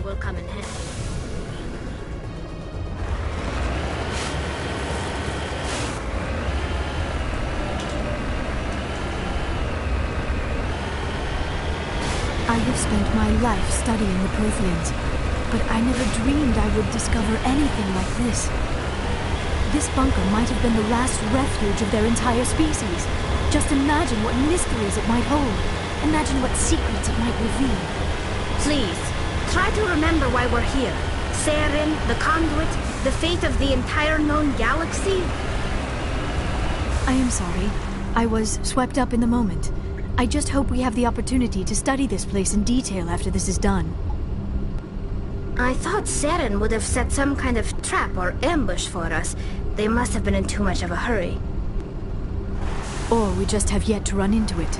will come in handy. I have spent my life studying the Protheans, but I never dreamed I would discover anything like this. This bunker might have been the last refuge of their entire species. Just imagine what mysteries it might hold. Imagine what secrets it might reveal. Please, try to remember why we're here. Saren, the Conduit, the fate of the entire known galaxy. I am sorry. I was swept up in the moment. I just hope we have the opportunity to study this place in detail after this is done. I thought Saren would have set some kind of trap or ambush for us. They must have been in too much of a hurry. Or we just have yet to run into it.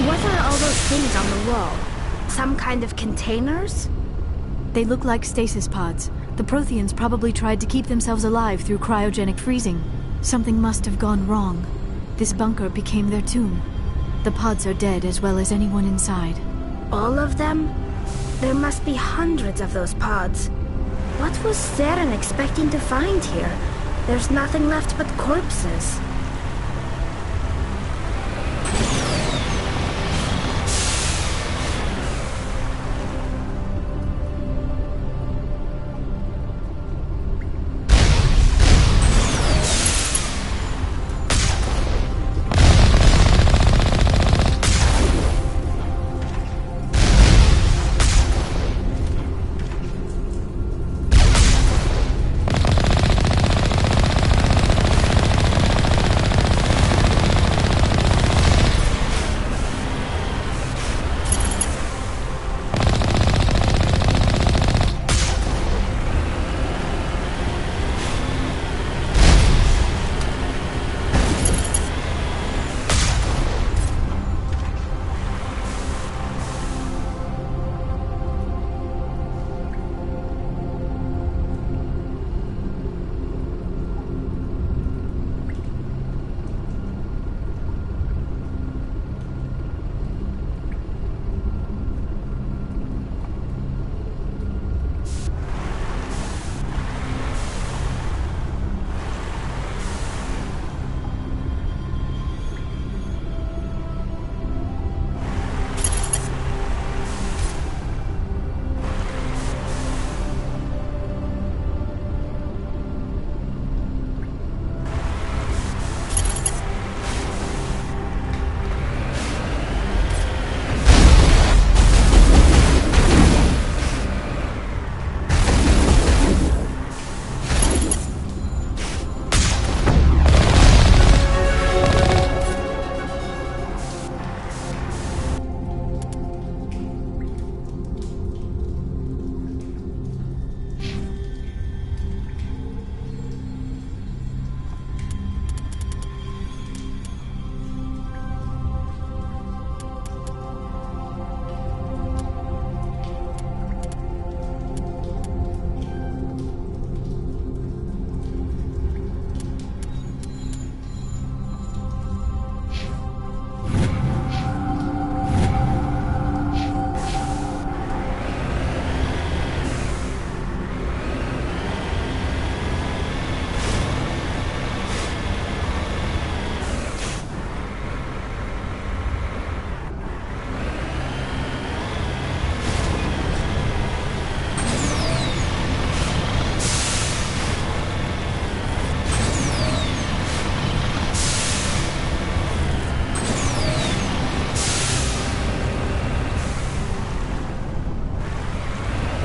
What are all those things on the wall? Some kind of containers? They look like stasis pods. The Protheans probably tried to keep themselves alive through cryogenic freezing. Something must have gone wrong. This bunker became their tomb. The pods are dead as well as anyone inside. All of them? There must be hundreds of those pods. What was Saren expecting to find here? There's nothing left but corpses.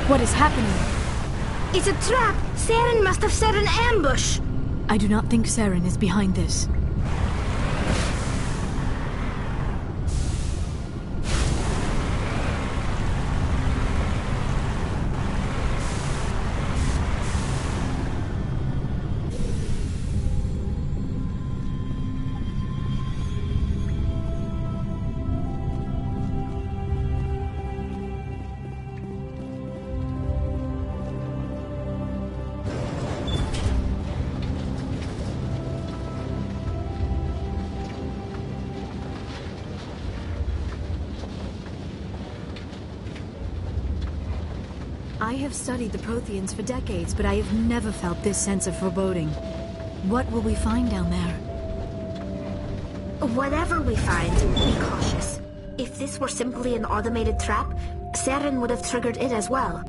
What is happening? It's a trap! Saren must have set an ambush! I do not think Saren is behind this. I have studied the Protheans for decades, but I have never felt this sense of foreboding. What will we find down there? Whatever we find, be cautious. If this were simply an automated trap, Saren would have triggered it as well.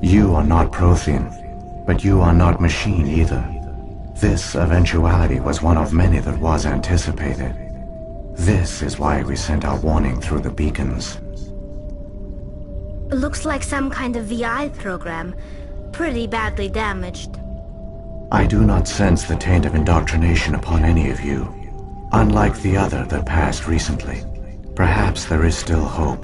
You are not Prothean, but you are not machine either. This eventuality was one of many that was anticipated. This is why we sent our warning through the beacons. Looks like some kind of VI program. Pretty badly damaged. I do not sense the taint of indoctrination upon any of you, unlike the other that passed recently. Perhaps there is still hope.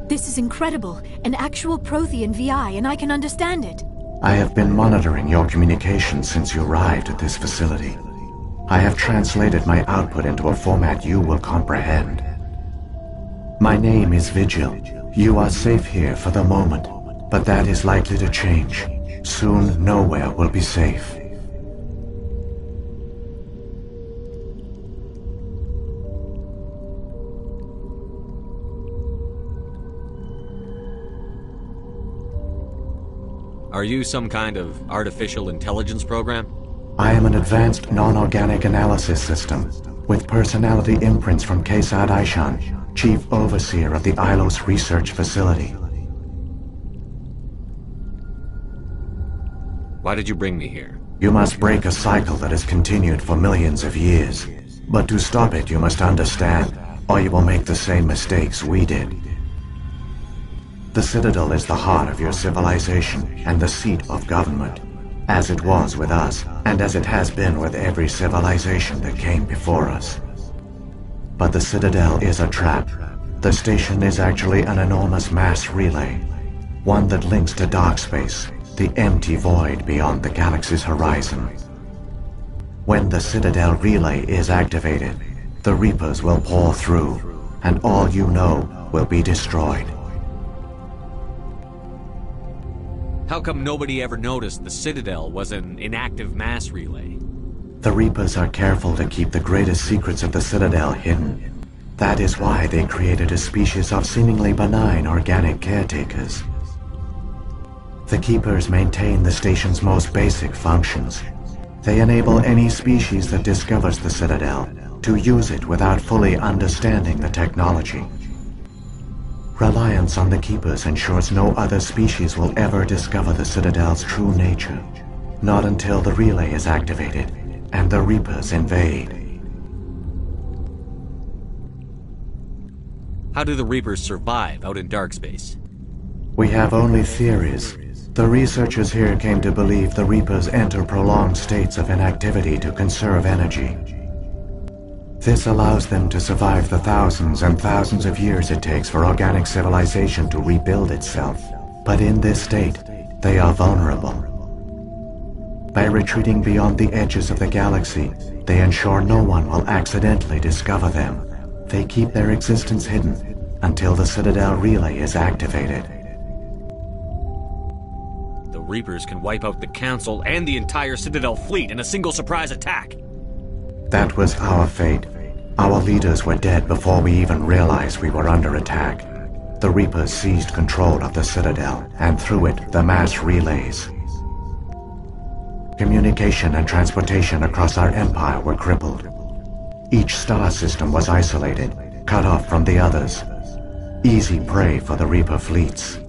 This is incredible. An actual Prothean VI, and I can understand it. I have been monitoring your communications since you arrived at this facility. I have translated my output into a format you will comprehend. My name is Vigil. You are safe here for the moment, but that is likely to change. Soon, nowhere will be safe. Are you some kind of artificial intelligence program? I am an advanced non-organic analysis system, with personality imprints from Kesad Aishan, Chief Overseer of the Ilos Research Facility. Why did you bring me here? You must break a cycle that has continued for millions of years. But to stop it, you must understand, or you will make the same mistakes we did. The Citadel is the heart of your civilization and the seat of government, as it was with us, and as it has been with every civilization that came before us. But the Citadel is a trap. The station is actually an enormous mass relay, one that links to dark space, the empty void beyond the galaxy's horizon. When the Citadel relay is activated, the Reapers will pour through, and all you know will be destroyed. How come nobody ever noticed the Citadel was an inactive mass relay? The Reapers are careful to keep the greatest secrets of the Citadel hidden. That is why they created a species of seemingly benign organic caretakers. The Keepers maintain the station's most basic functions. They enable any species that discovers the Citadel to use it without fully understanding the technology. Reliance on the Keepers ensures no other species will ever discover the Citadel's true nature, not until the relay is activated and the Reapers invade. How do the Reapers survive out in dark space? We have only theories. The researchers here came to believe the Reapers enter prolonged states of inactivity to conserve energy. This allows them to survive the thousands and thousands of years it takes for organic civilization to rebuild itself. But in this state, they are vulnerable. By retreating beyond the edges of the galaxy, they ensure no one will accidentally discover them. They keep their existence hidden until the Citadel relay is activated. The Reapers can wipe out the Council and the entire Citadel fleet in a single surprise attack. That was our fate. Our leaders were dead before we even realized we were under attack. The Reapers seized control of the Citadel, and through it, the mass relays. Communication and transportation across our empire were crippled. Each star system was isolated, cut off from the others. Easy prey for the Reaper fleets.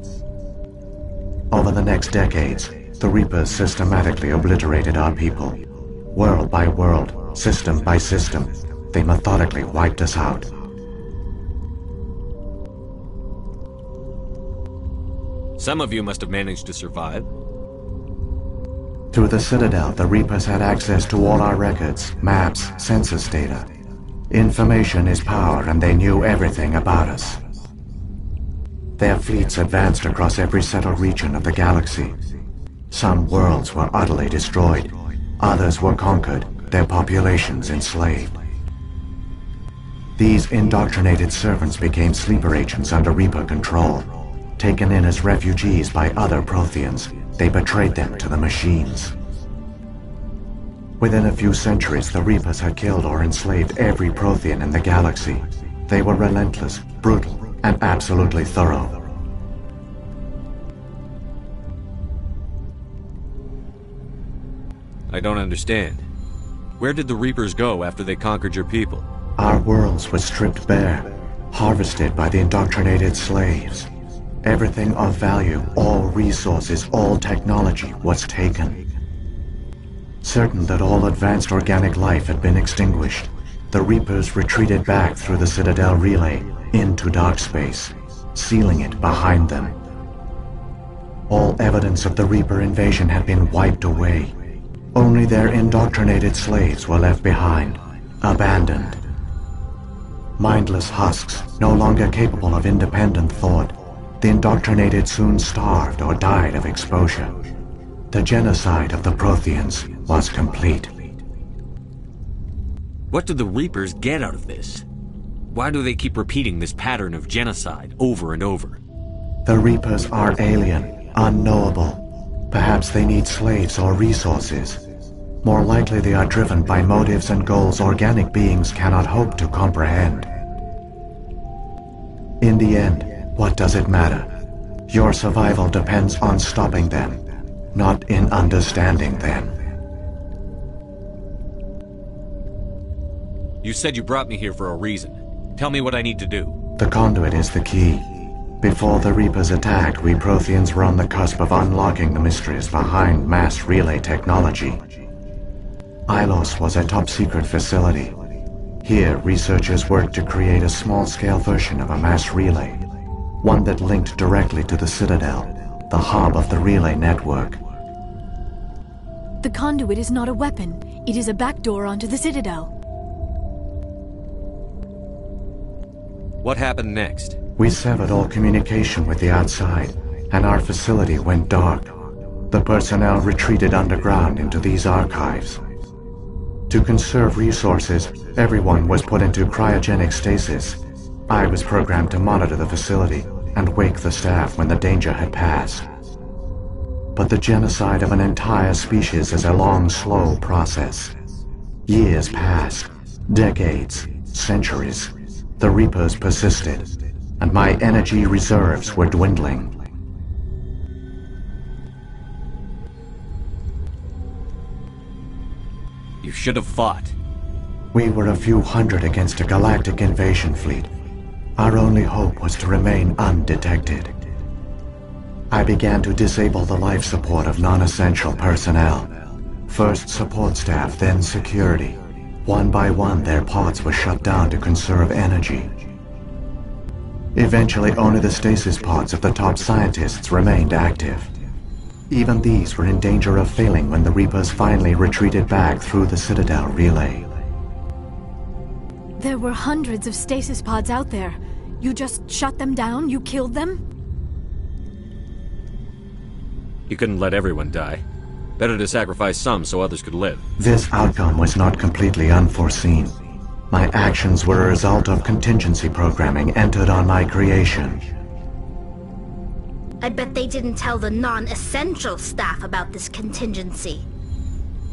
Over the next decades, the Reapers systematically obliterated our people. World by world, system by system, they methodically wiped us out. Some of you must have managed to survive. Through the Citadel, the Reapers had access to all our records, maps, census data. Information is power, and they knew everything about us. Their fleets advanced across every settled region of the galaxy. Some worlds were utterly destroyed. Others were conquered, their populations enslaved. These indoctrinated servants became sleeper agents under Reaper control. Taken in as refugees by other Protheans, they betrayed them to the machines. Within a few centuries, the Reapers had killed or enslaved every Prothean in the galaxy. They were relentless, brutal, and absolutely thorough. I don't understand. Where did the Reapers go after they conquered your people? Our worlds were stripped bare, harvested by the indoctrinated slaves. Everything of value, all resources, all technology was taken. Certain that all advanced organic life had been extinguished, the Reapers retreated back through the Citadel relay into dark space, sealing it behind them. All evidence of the Reaper invasion had been wiped away. Only their indoctrinated slaves were left behind, abandoned. Mindless husks, no longer capable of independent thought, the indoctrinated soon starved or died of exposure. The genocide of the Protheans was complete. What do the Reapers get out of this? Why do they keep repeating this pattern of genocide over and over? The Reapers are alien, unknowable. Perhaps they need slaves or resources. More likely they are driven by motives and goals organic beings cannot hope to comprehend. In the end, what does it matter? Your survival depends on stopping them, not in understanding them. You said you brought me here for a reason. Tell me what I need to do. The conduit is the key. Before the Reapers attacked, we Protheans were on the cusp of unlocking the mysteries behind mass relay technology. Ilos was a top-secret facility. Here, researchers worked to create a small-scale version of a mass relay, one that linked directly to the Citadel, the hub of the relay network. The conduit is not a weapon. It is a backdoor onto the Citadel. What happened next? We severed all communication with the outside, and our facility went dark. The personnel retreated underground into these archives. To conserve resources, everyone was put into cryogenic stasis. I was programmed to monitor the facility and wake the staff when the danger had passed. But the genocide of an entire species is a long, slow process. Years passed, decades, centuries. The Reapers persisted, and my energy reserves were dwindling. You should have fought. We were a few hundred against a galactic invasion fleet. Our only hope was to remain undetected. I began to disable the life support of non-essential personnel. First support staff, then security. One by one, their pods were shut down to conserve energy. Eventually, only the stasis pods of the top scientists remained active. Even these were in danger of failing when the Reapers finally retreated back through the Citadel relay. There were hundreds of stasis pods out there. You just shut them down? You killed them? You couldn't let everyone die. Better to sacrifice some so others could live. This outcome was not completely unforeseen. My actions were a result of contingency programming entered on my creation. I bet they didn't tell the non-essential staff about this contingency.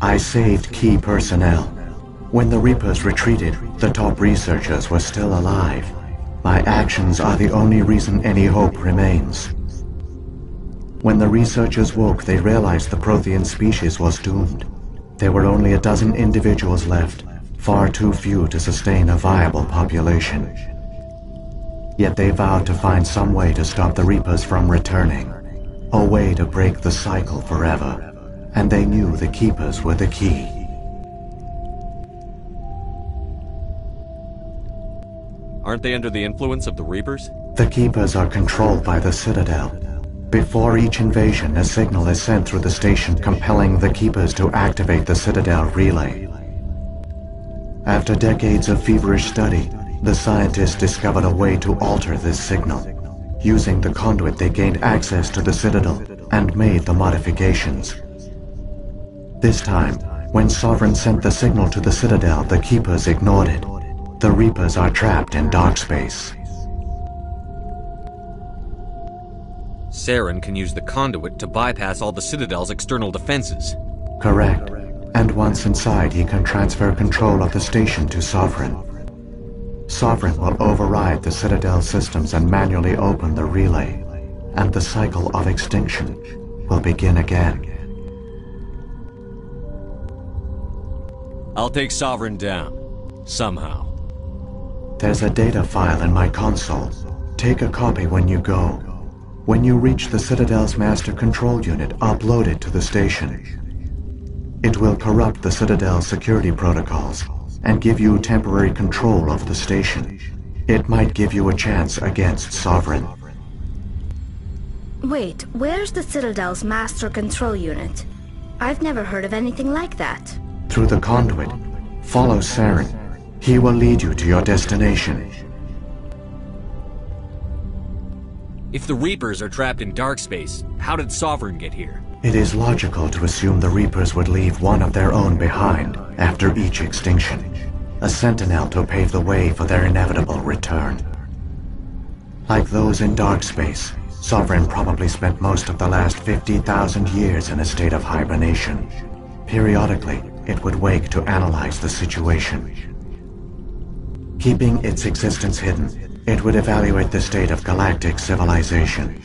I saved key personnel. When the Reapers retreated, the top researchers were still alive. My actions are the only reason any hope remains. When the researchers woke, they realized the Prothean species was doomed. There were only a dozen individuals left, far too few to sustain a viable population. Yet they vowed to find some way to stop the Reapers from returning, a way to break the cycle forever, and they knew the Keepers were the key. Aren't they under the influence of the Reapers? The Keepers are controlled by the Citadel. Before each invasion, a signal is sent through the station compelling the Keepers to activate the Citadel relay. After decades of feverish study, the scientists discovered a way to alter this signal. Using the conduit, they gained access to the Citadel and made the modifications. This time, when Sovereign sent the signal to the Citadel, the Keepers ignored it. The Reapers are trapped in dark space. Saren can use the conduit to bypass all the Citadel's external defenses. Correct. And once inside, he can transfer control of the station to Sovereign. Sovereign will override the Citadel systems and manually open the relay, and the cycle of extinction will begin again. I'll take Sovereign down. Somehow. There's a data file in my console. Take a copy when you go. When you reach the Citadel's master control unit, upload it to the station. It will corrupt the Citadel's security protocols and give you temporary control of the station. It might give you a chance against Sovereign. Wait, where's the Citadel's master control unit? I've never heard of anything like that. Through the conduit, follow Saren. He will lead you to your destination. If the Reapers are trapped in dark space, how did Sovereign get here? It is logical to assume the Reapers would leave one of their own behind after each extinction. A sentinel to pave the way for their inevitable return. Like those in dark space, Sovereign probably spent most of the last 50,000 years in a state of hibernation. Periodically, it would wake to analyze the situation. Keeping its existence hidden, it would evaluate the state of galactic civilization.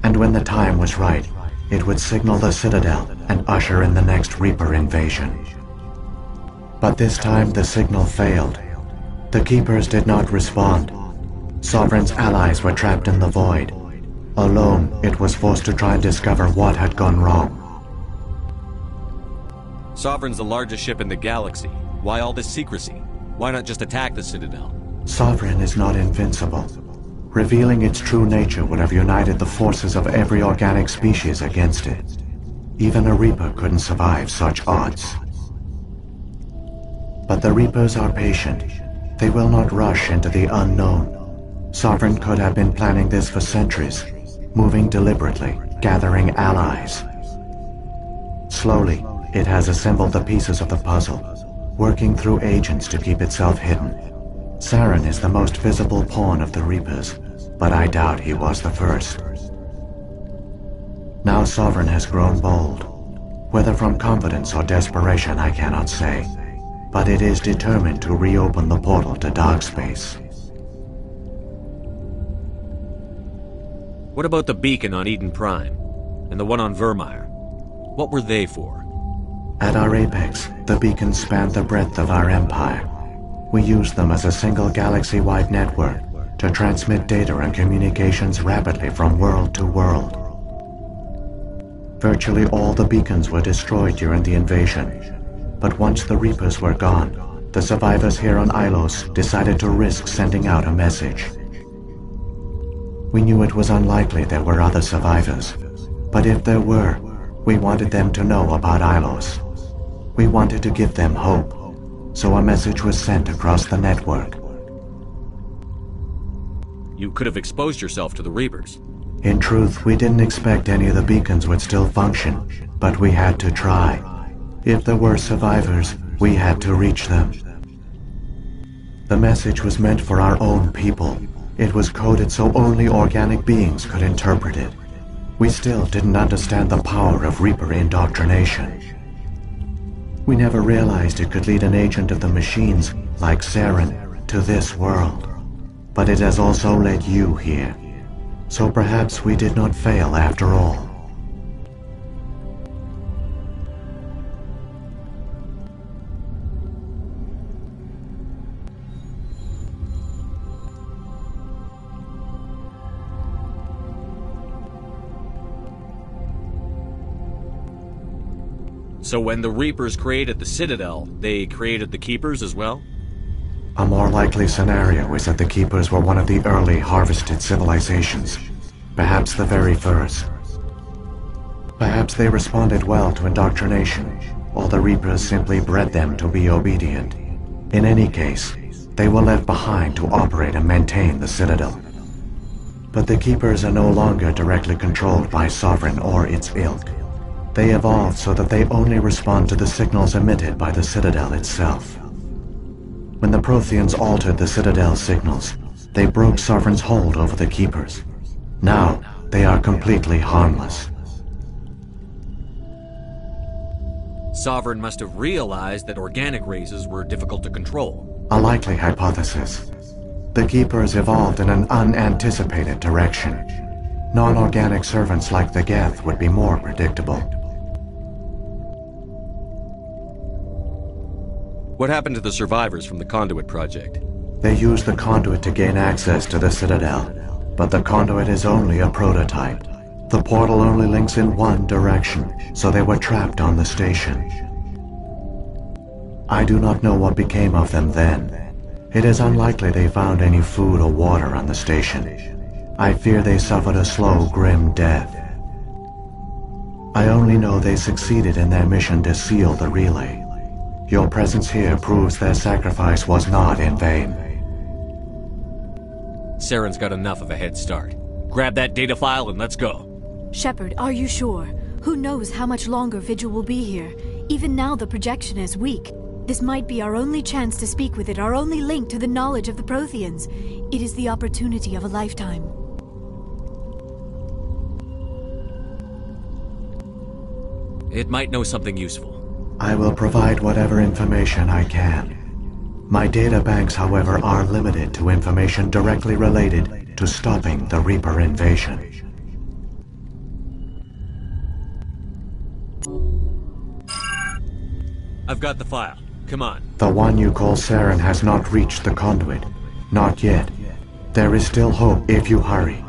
And when the time was right, it would signal the Citadel and usher in the next Reaper invasion. But this time the signal failed. The Keepers did not respond. Sovereign's allies were trapped in the void. Alone, it was forced to try and discover what had gone wrong. Sovereign's the largest ship in the galaxy. Why all this secrecy? Why not just attack the Citadel? Sovereign is not invincible. Revealing its true nature would have united the forces of every organic species against it. Even a Reaper couldn't survive such odds. But the Reapers are patient. They will not rush into the unknown. Sovereign could have been planning this for centuries, moving deliberately, gathering allies. Slowly, it has assembled the pieces of the puzzle, working through agents to keep itself hidden. Saren is the most visible pawn of the Reapers, but I doubt he was the first. Now Sovereign has grown bold. Whether from confidence or desperation, I cannot say. But it is determined to reopen the portal to dark space. What about the beacon on Eden Prime? And the one on Vermeer? What were they for? At our apex, the beacons spanned the breadth of our empire. We used them as a single galaxy-wide network to transmit data and communications rapidly from world to world. Virtually all the beacons were destroyed during the invasion, but once the Reapers were gone, the survivors here on Ilos decided to risk sending out a message. We knew it was unlikely there were other survivors, but if there were, we wanted them to know about Ilos. We wanted to give them hope, so a message was sent across the network. You could have exposed yourself to the Reapers. In truth, we didn't expect any of the beacons would still function, but we had to try. If there were survivors, we had to reach them. The message was meant for our own people. It was coded so only organic beings could interpret it. We still didn't understand the power of Reaper indoctrination. We never realized it could lead an agent of the machines, like Saren, to this world. But it has also led you here. So perhaps we did not fail after all. So when the Reapers created the Citadel, they created the Keepers as well? A more likely scenario is that the Keepers were one of the early harvested civilizations, perhaps the very first. Perhaps they responded well to indoctrination, or the Reapers simply bred them to be obedient. In any case, they were left behind to operate and maintain the Citadel. But the Keepers are no longer directly controlled by Sovereign or its ilk. They evolved so that they only respond to the signals emitted by the Citadel itself. When the Protheans altered the Citadel's signals, they broke Sovereign's hold over the Keepers. Now, they are completely harmless. Sovereign must have realized that organic races were difficult to control. A likely hypothesis. The Keepers evolved in an unanticipated direction. Non-organic servants like the Geth would be more predictable. What happened to the survivors from the Conduit project? They used the conduit to gain access to the Citadel, but the conduit is only a prototype. The portal only links in one direction, so they were trapped on the station. I do not know what became of them then. It is unlikely they found any food or water on the station. I fear they suffered a slow, grim death. I only know they succeeded in their mission to seal the relay. Your presence here proves their sacrifice was not in vain. Saren's got enough of a head start. Grab that data file and let's go. Shepard, are you sure? Who knows how much longer Vigil will be here? Even now the projection is weak. This might be our only chance to speak with it, our only link to the knowledge of the Protheans. It is the opportunity of a lifetime. It might know something useful. I will provide whatever information I can. My data banks, however, are limited to information directly related to stopping the Reaper invasion. I've got the file. Come on. The one you call Saren has not reached the conduit. Not yet. There is still hope if you hurry.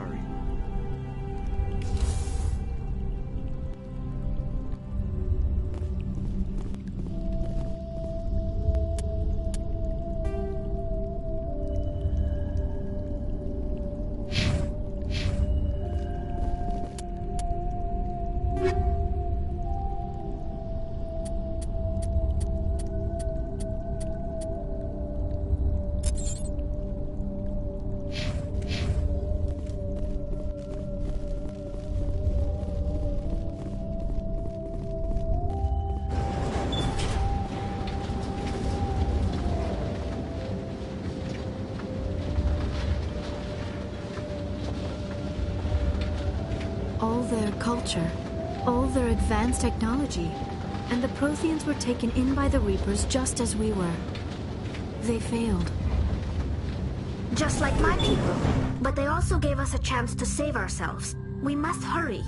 All their culture, all their advanced technology, and the Protheans were taken in by the Reapers just as we were. They failed. Just like my people. But they also gave us a chance to save ourselves. We must hurry.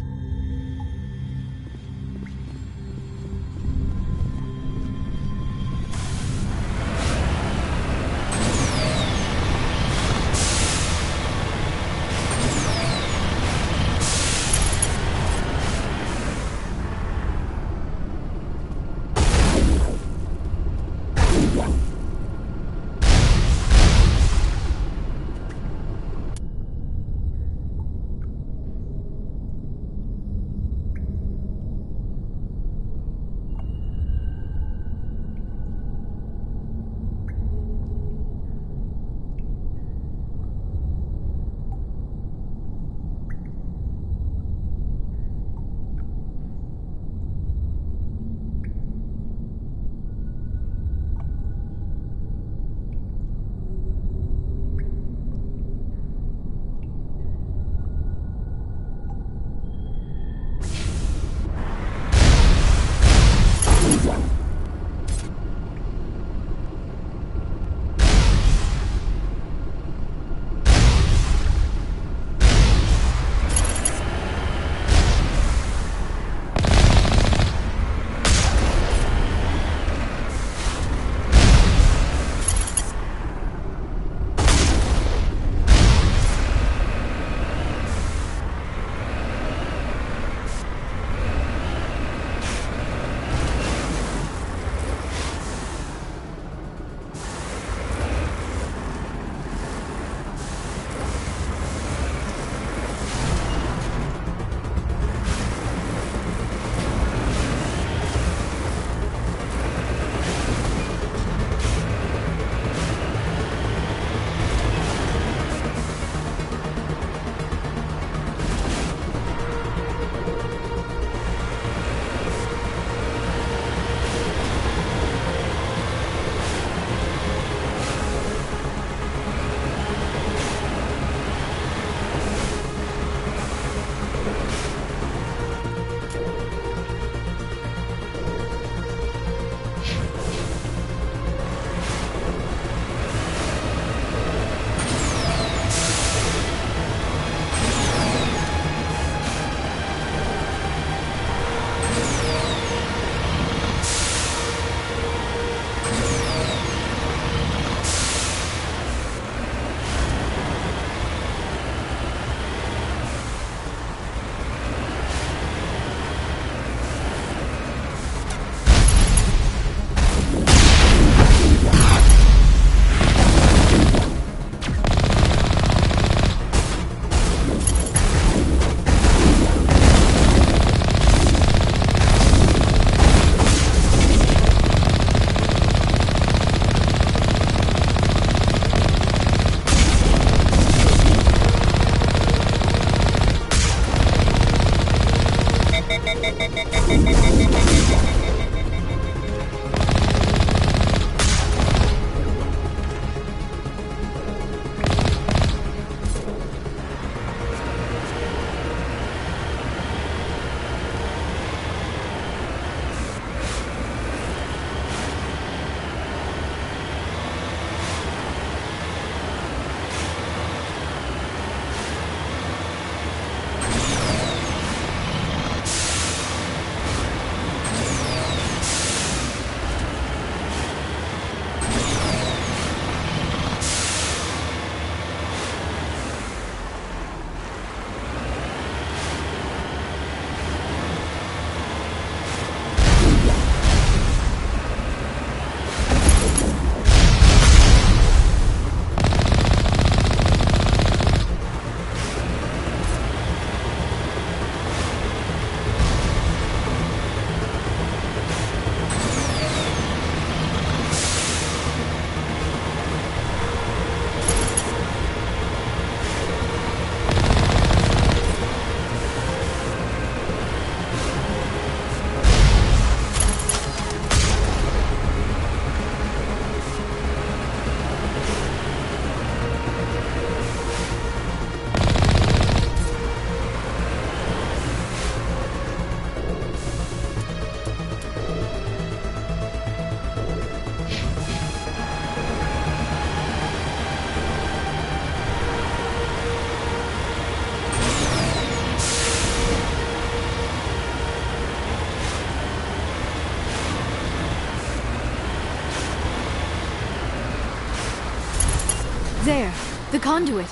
There, the conduit.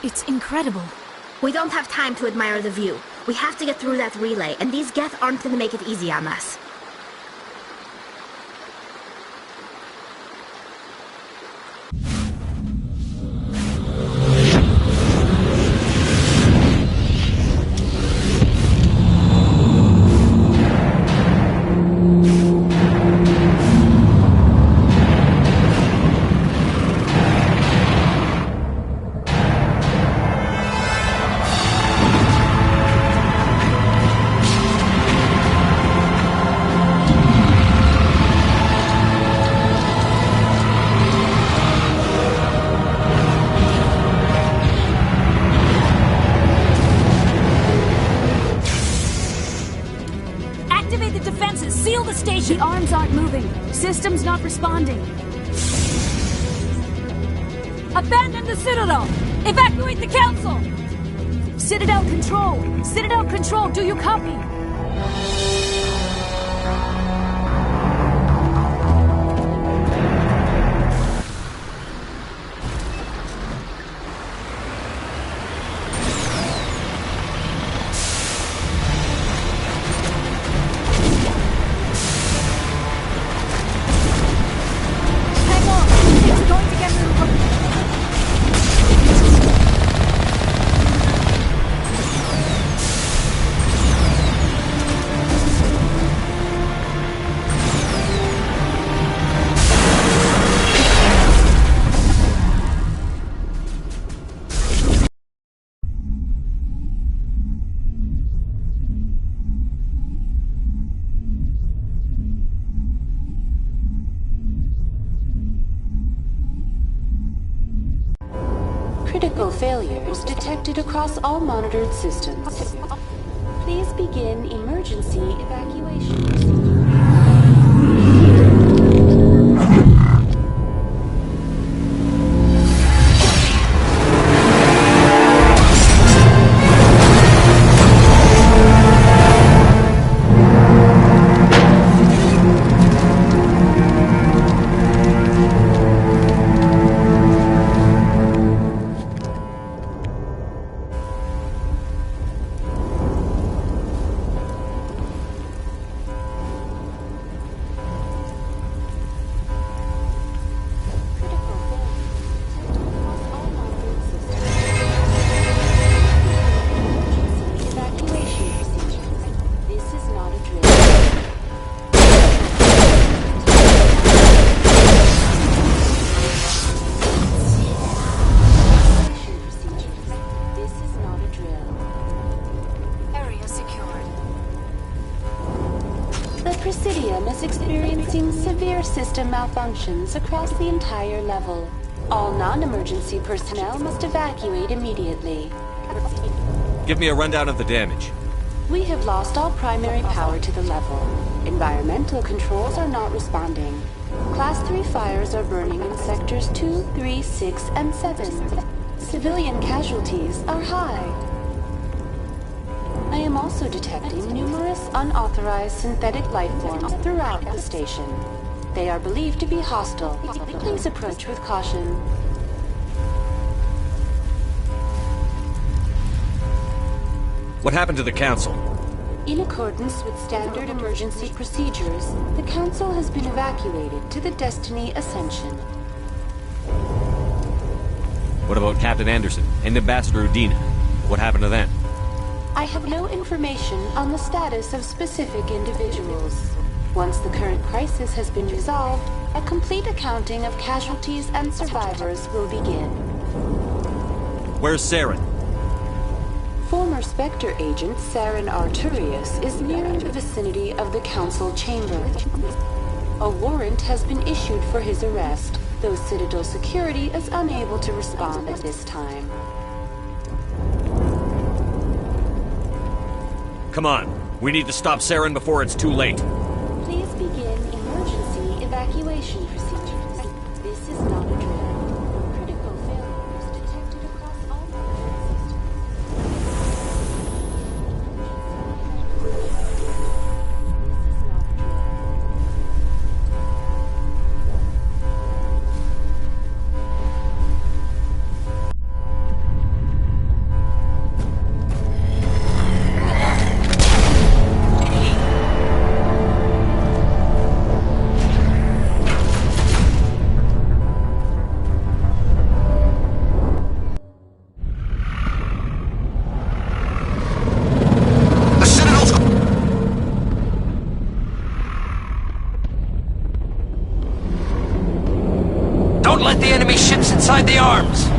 It's incredible. We don't have time to admire the view. We have to get through that relay, and these Geth aren't gonna make it easy on us. The arms aren't moving. System's not responding. Abandon the Citadel! Evacuate the Council! Citadel Control! Citadel Control, do you copy? Critical failures detected across all monitored systems. Please begin emergency evacuation. Presidium is experiencing severe system malfunctions across the entire level. All non-emergency personnel must evacuate immediately. Give me a rundown of the damage. We have lost all primary power to the level. Environmental controls are not responding. Class 3 fires are burning in sectors 2, 3, 6, and 7. Civilian casualties are high. I am also detecting numerous unauthorized synthetic life forms throughout the station. They are believed to be hostile. Please approach with caution. What happened to the Council? In accordance with standard emergency procedures, the Council has been evacuated to the Destiny Ascension. What about Captain Anderson and Ambassador Udina? What happened to them? I have no information on the status of specific individuals. Once the current crisis has been resolved, a complete accounting of casualties and survivors will begin. Where's Saren? Former Spectre agent Saren Arturius is near the vicinity of the Council chamber. A warrant has been issued for his arrest, though Citadel security is unable to respond at this time. Come on. We need to stop Saren before it's too late. Please begin emergency evacuation procedures. This is not a drill. Critical failures detected across all monitoring systems. the arms!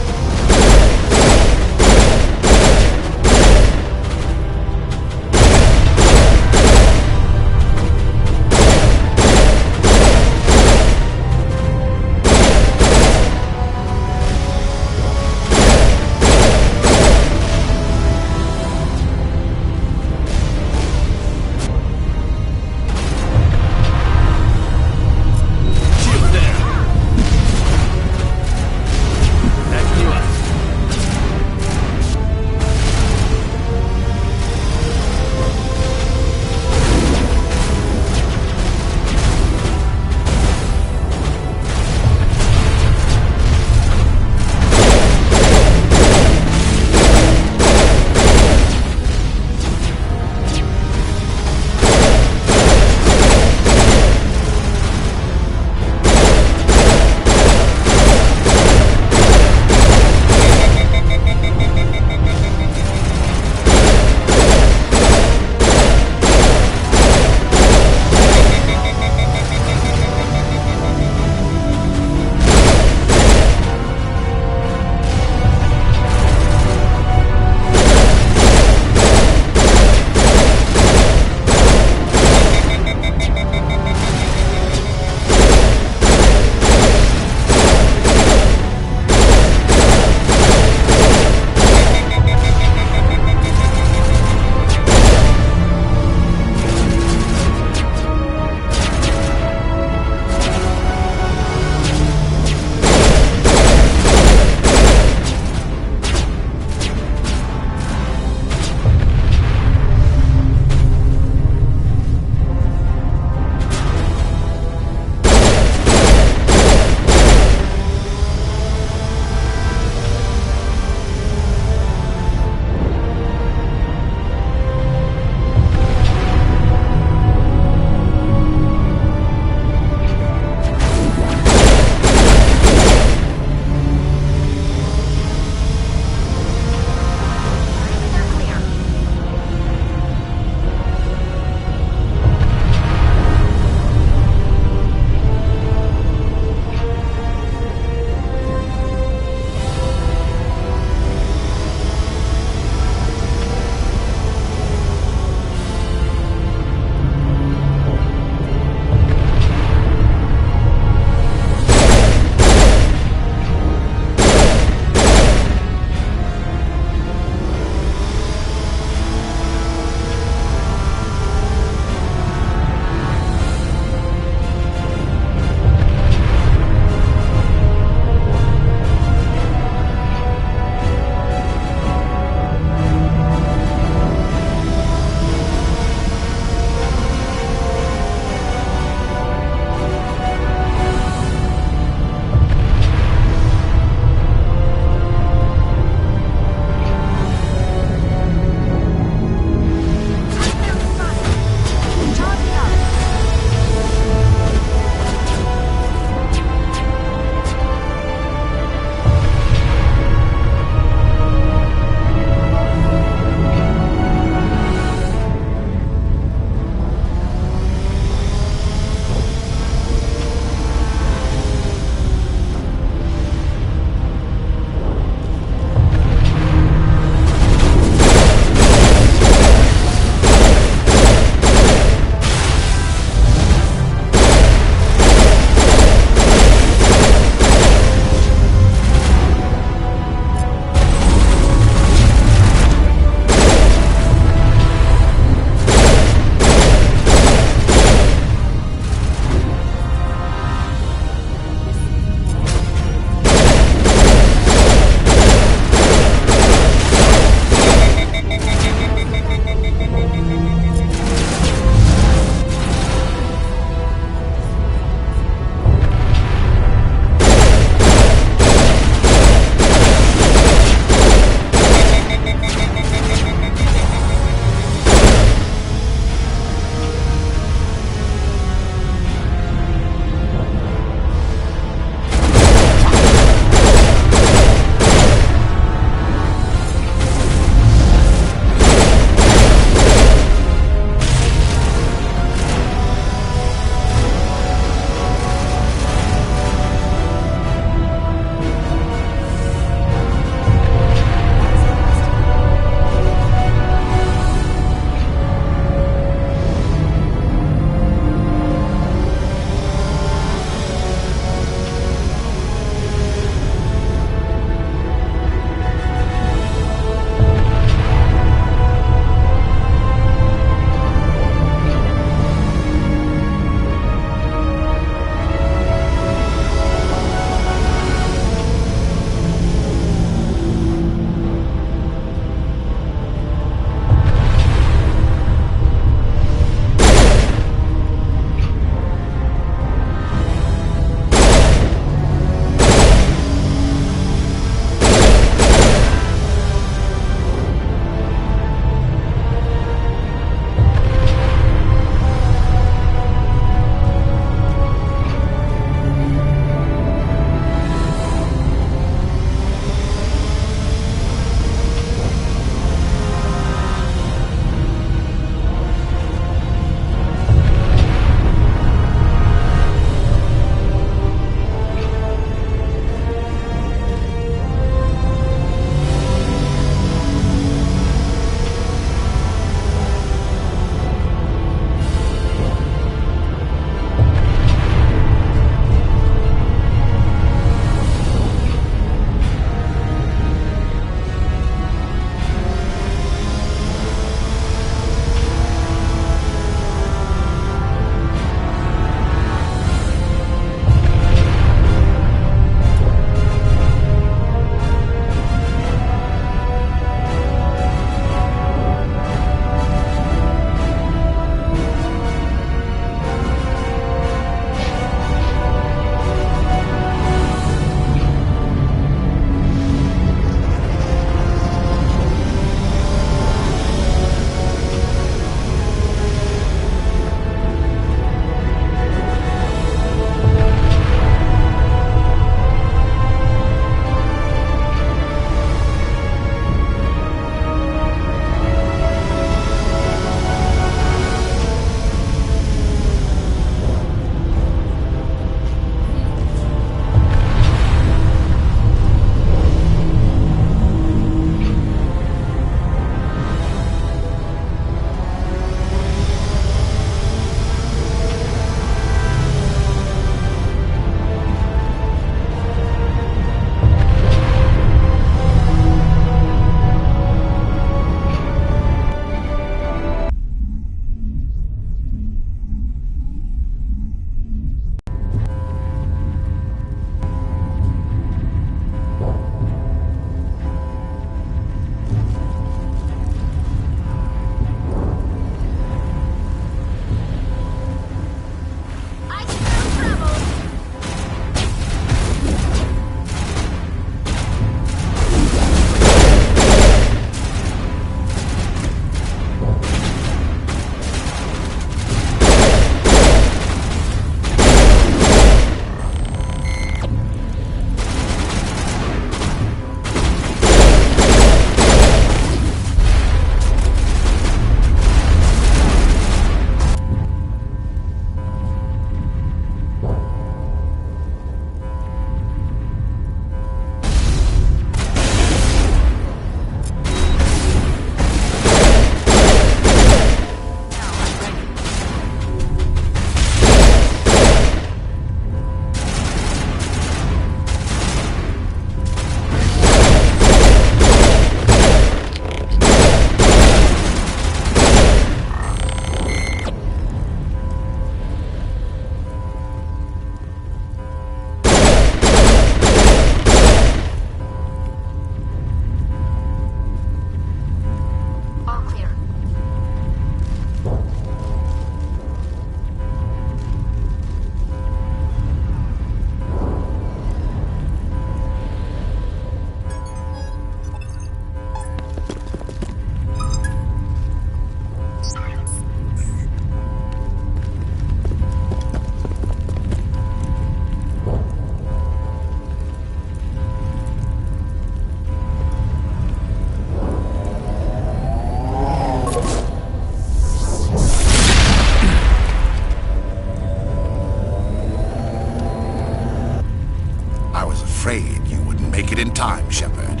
it in time, Shepard.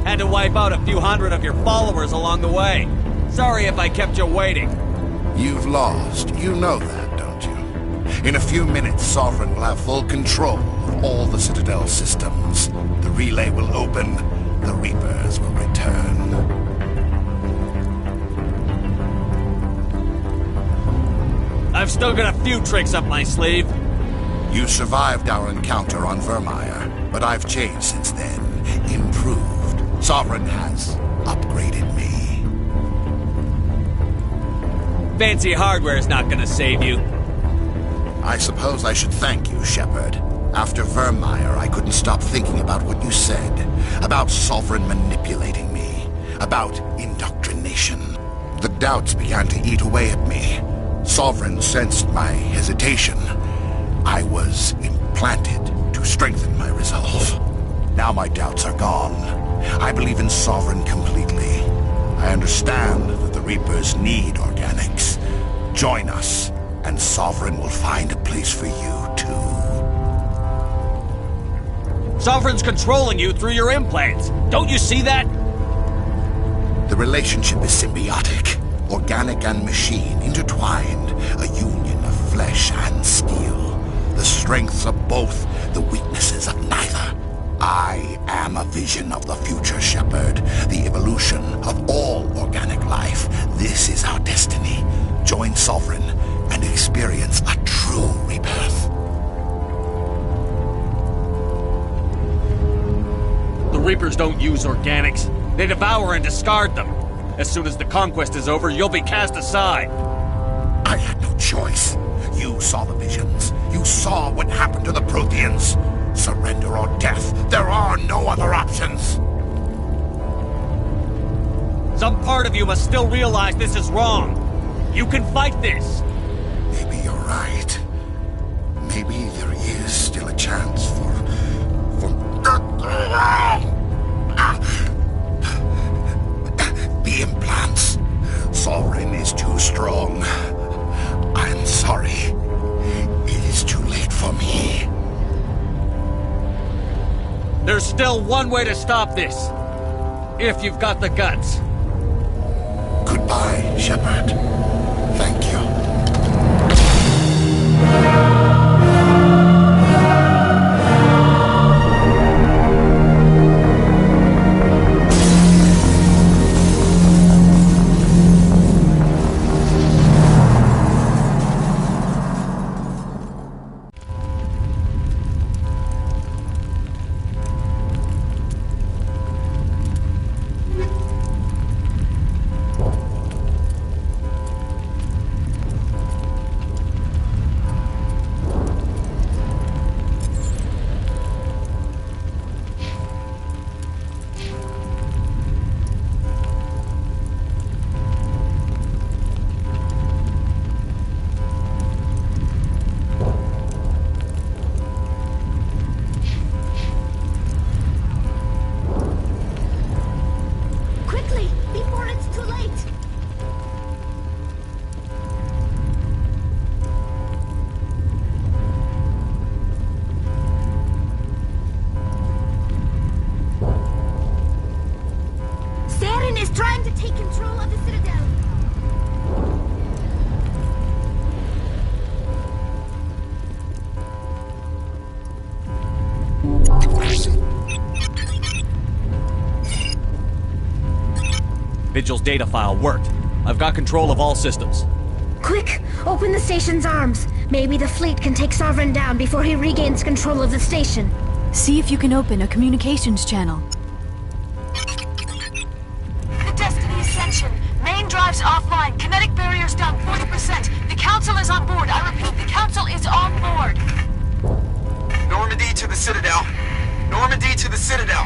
Had to wipe out a few hundred of your followers along the way. Sorry if I kept you waiting. You've lost. You know that, don't you? In a few minutes, Sovereign will have full control of all the Citadel systems. The relay will open. The Reapers will return. I've still got a few tricks up my sleeve. You survived our encounter on Vermeer, but I've changed since then. Improved. Sovereign has upgraded me. Fancy hardware's not gonna save you. I suppose I should thank you, Shepard. After Vermeer, I couldn't stop thinking about what you said. About Sovereign manipulating me. About indoctrination. The doubts began to eat away at me. Sovereign sensed my hesitation. I was implanted to strengthen my resolve. Now my doubts are gone. I believe in Sovereign completely. I understand that the Reapers need organics. Join us, and Sovereign will find a place for you, too. Sovereign's controlling you through your implants. Don't you see that? The relationship is symbiotic. Organic and machine intertwined. A union of flesh and steel. The strengths of both, the weaknesses of neither. I am a vision of the future, Shepard. The evolution of all organic life. This is our destiny. Join Sovereign and experience a true rebirth. The Reapers don't use organics. They devour and discard them. As soon as the conquest is over, you'll be cast aside. I had no choice. You saw the visions. You saw what happened to the Protheans. Surrender or death. There are no other options. Some part of you must still realize this is wrong. You can fight this. Maybe you're right. Maybe there is still a chance for... The implants. Sovereign is too strong. I'm sorry. It is too late for me. There's still one way to stop this. If you've got the guts. Goodbye, Shepard. Thank you. Vigil's data file worked. I've got control of all systems. Quick! Open the station's arms. Maybe the fleet can take Sovereign down before he regains control of the station. See if you can open a communications channel. The Destiny Ascension. Main drives offline. Kinetic barriers down 40%. The Council is on board. I repeat, the Council is on board. Normandy to the Citadel. Normandy to the Citadel.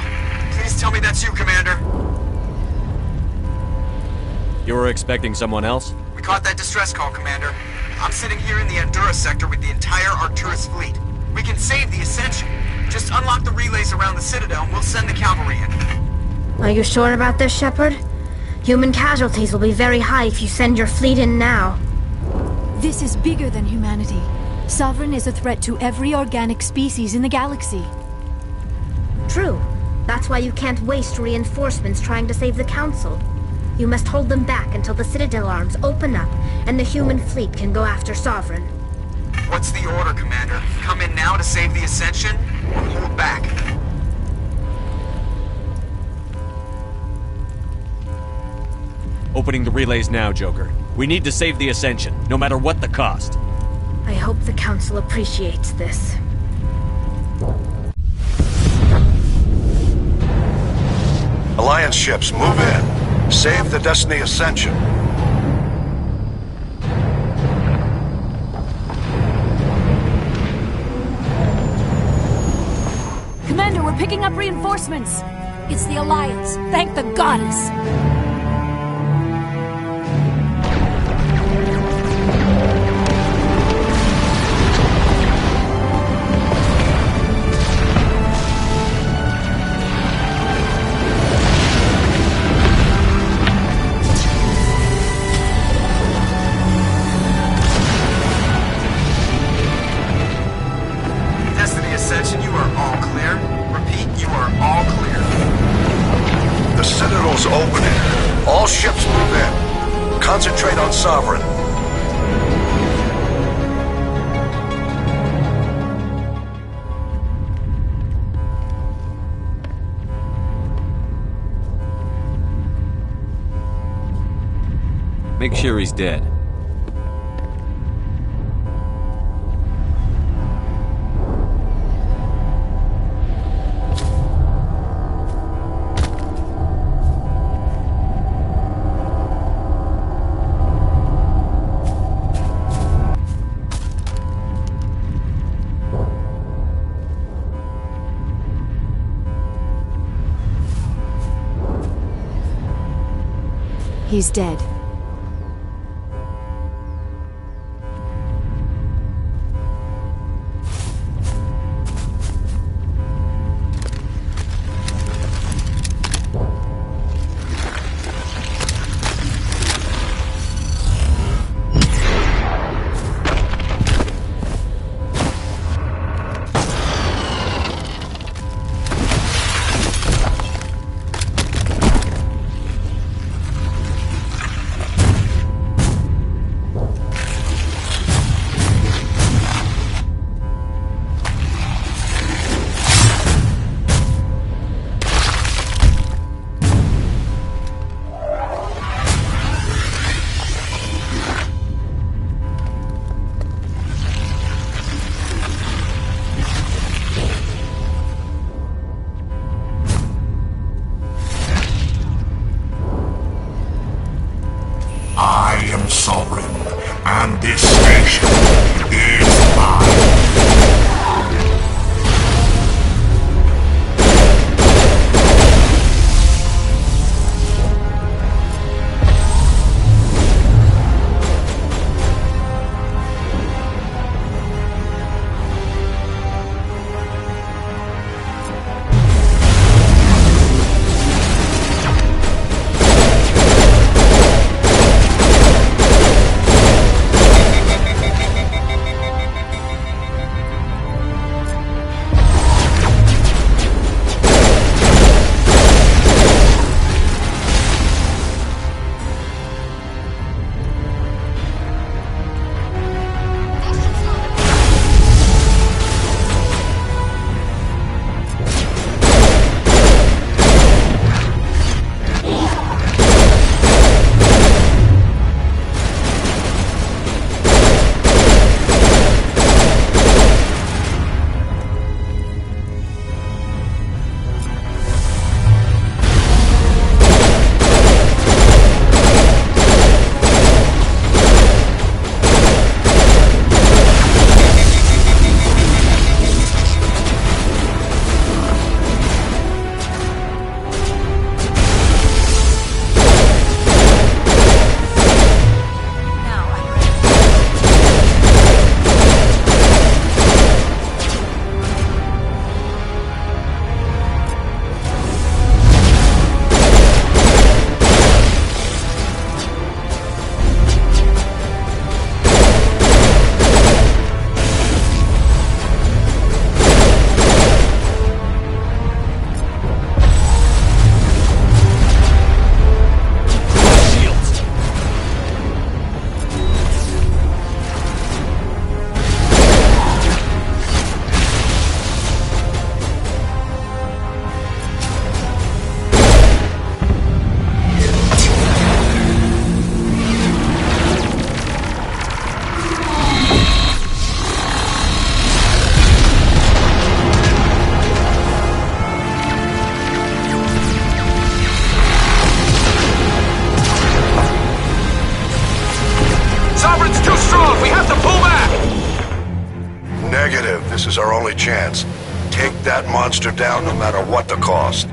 Please tell me that's you, Commander. You were expecting someone else? We caught that distress call, Commander. I'm sitting here in the Andurra sector with the entire Arcturus fleet. We can save the Ascension. Just unlock the relays around the Citadel and we'll send the cavalry in. Are you sure about this, Shepard? Human casualties will be very high if you send your fleet in now. This is bigger than humanity. Sovereign is a threat to every organic species in the galaxy. True. That's why you can't waste reinforcements trying to save the Council. You must hold them back until the Citadel arms open up and the human fleet can go after Sovereign. What's the order, Commander? Come in now to save the Ascension, or hold back? Opening the relays now, Joker. We need to save the Ascension, no matter what the cost. I hope the Council appreciates this. Alliance ships, move in. Save the Destiny Ascension. Commander, we're picking up reinforcements. It's the Alliance. Thank the goddess. You are all clear. Repeat, you are all clear. The Citadel's opening. All ships move in. Concentrate on Sovereign. Make sure he's dead. He's dead. I am Sovereign, and this station is mine. This is our only chance. Take that monster down no matter what the cost.